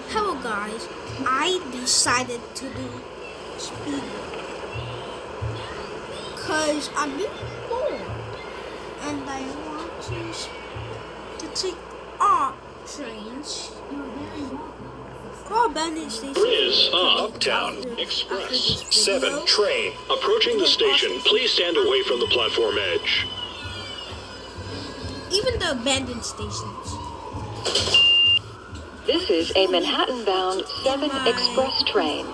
Hello guys, I decided to do speed because I'm really bored and I want to take trains or abandoned stations. Is Uptown Express 7 train approaching the station. Please stand away from the platform edge. Even the abandoned stations. This is a Manhattan-bound 7 express train.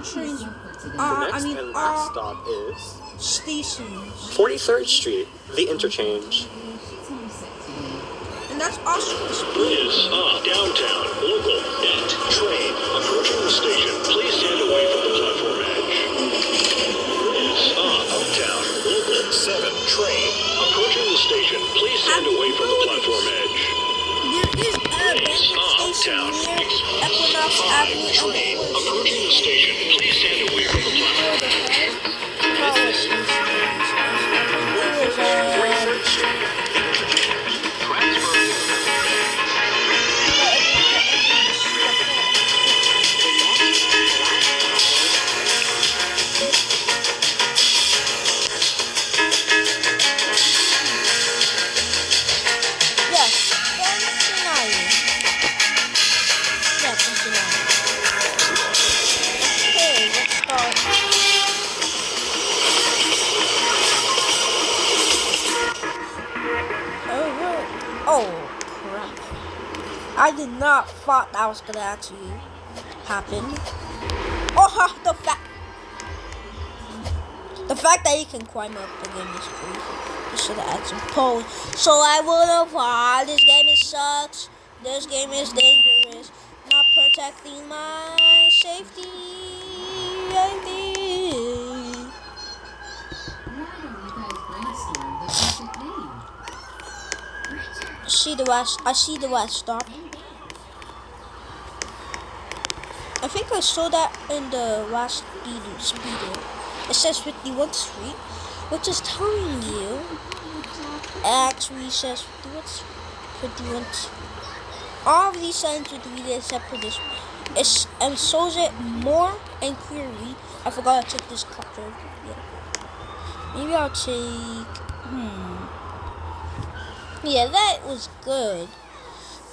Trains. And last stop is stations. 43rd Street, the interchange. And that's also the speed. Is downtown local at train approaching the station. Please stand away from the platform edge. Is uptown local 7 train approaching the station. Please stand away from the platform edge. There is a abandoned station near Equinox Avenue Train approaching the station. Please stand away from the platform edge. 43rd Street, the interchange. Oh crap. I did not thought that was gonna actually happen. Oh, the fact that you can climb up the game is cool. You should have had some poles. So I would have thought this game sucks. This game is dangerous. Not protecting my safety. I see the last stop. I think I saw that in the last speeder. It says 51st Street, which is telling you actually says 51st. All of these signs would read except for this. It shows it more and clearly. I forgot to take this copter. Yeah. Maybe I'll take. Yeah, that was good.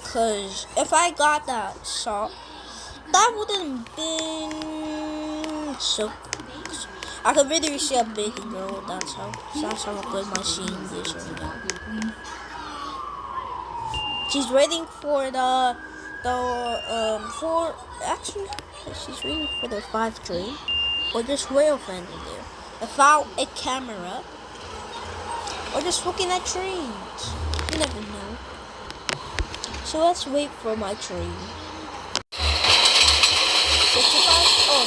Cause if I got that shot, that wouldn't been so. I could really see a big girl. That's how good my scene is right now. She's waiting for she's waiting for the 5 train or just rail fan in there without a camera or just looking at trains. You never know. So let's wait for my train. 55? Oh,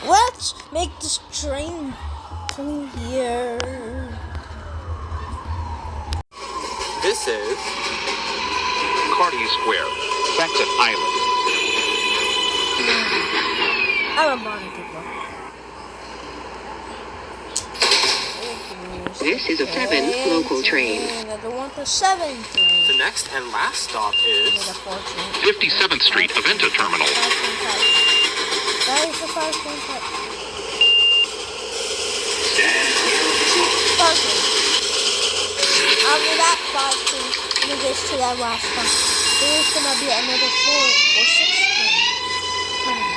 no. Let's make this train come here. This is Cartier Square, Beckett Island. I'm a monitor. This is a 7 local train. I don't want the 7 train. the next and last stop is 57th Street Aventa Terminal. That is the 5.5. Parking. After that 5 train, when it gets to that last stop, there's gonna be another 4 or 6 trains coming.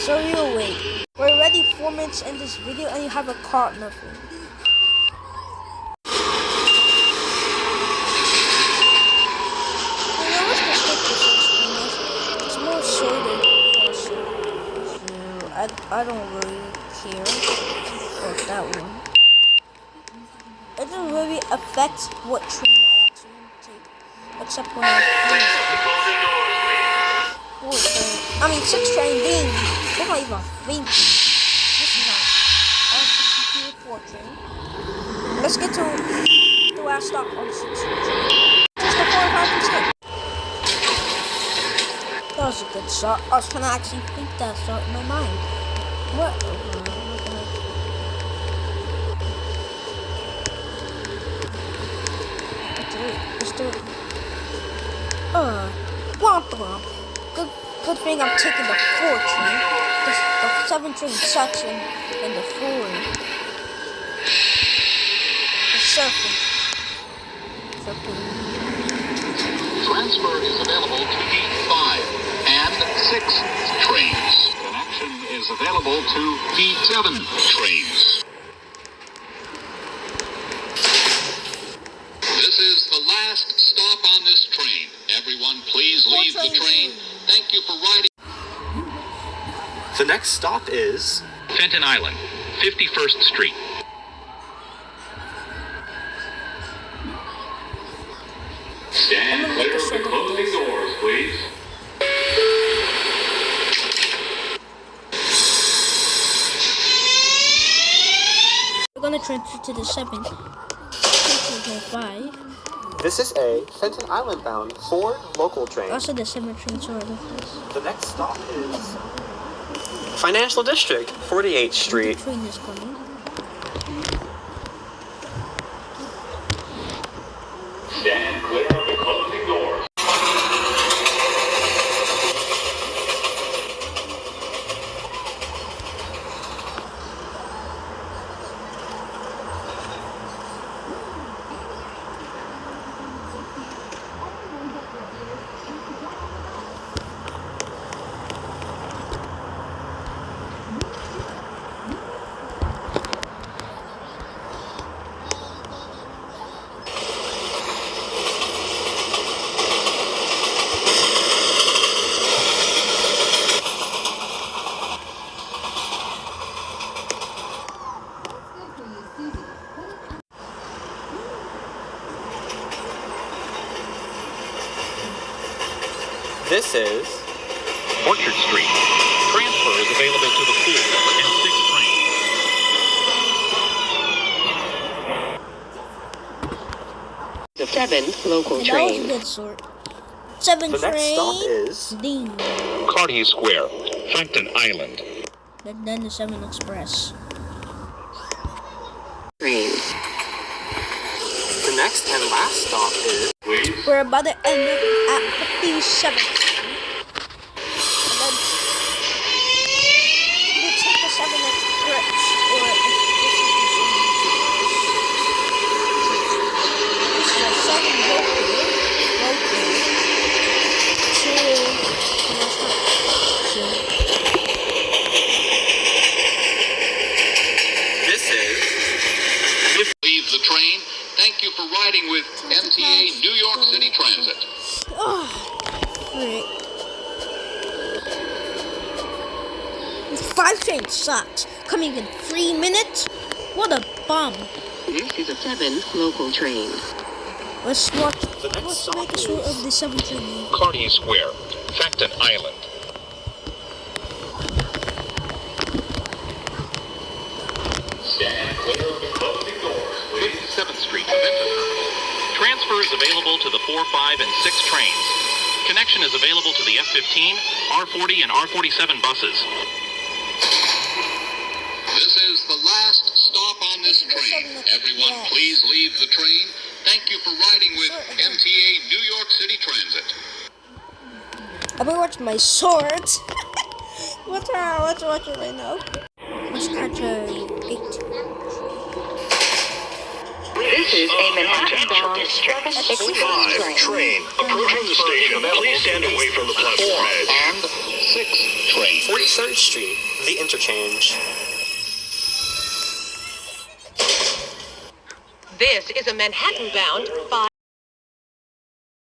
So you wait. We're already 4 minutes in this video and you haven't caught nothing. It's more shaded. So I don't really care about that one. It doesn't really affect what train I actually take, except when I finish it. 6 train being. They're not even thinking. This is not. On 4 train. Let's get to the last stop on 6 train. Just the 4 and 5 and 6. That was a good shot. I was trying to actually think that shot in my mind. What? faster. Womp womp. Good thing I'm taking the 4 train. The 7 train sucks and the 4. The surfing. Transfer is available to the 5 and 6 trains. Connection is available to the 7 trains. This is the last stop on this train. Everyone, please leave the train. Thank you for riding. The next stop is Fenton Island, 51st Street. Stand clear of the closing doors, please. We're gonna transfer to the 7. 5. This is a Fenton Island bound Ford local train. Also the 7 train sort of this. The next stop is Financial District, 48th Street. The train is coming. Stand clear of the closing doors. This is Orchard Street. Transfer is available to the 4 and 6 trains. The 7 local And that was a train. good sort. 7 the train. next stop is Ding. Cartier Square, Fenton Island. Then the 7 Express. Trains. the next and last stop is We're about to end up at 57th. And then you take the 7 Express, or if this is the 7 local, this is Leave the train. Thank you for riding with MTA New York City Transit. oh, great. 5 train sucks. Coming in 3 minutes? What a bum. This is a 7 local train. Let's watch. The next Let's stop make a sort is- of the 7 train. Cartier Square, Fenton Island. Stand clear of the closing doors, please. 57th Street, Revta Terminal. Transfer is available to the 4, 5, and 6 trains. Connection is available to the F-15, R-40, and R-47 buses. This is the last stop on this train. Everyone, please leave the train. Thank you for riding with MTA New York City Transit. I've been watching my sword. What's watching right now? Let's catch a 8. This is a Manhattan-bound 7 express 5 train approaching the station. Please stand away from the platform edge. And 6 train. 43rd Street, the interchange. This is a Manhattan-bound 5.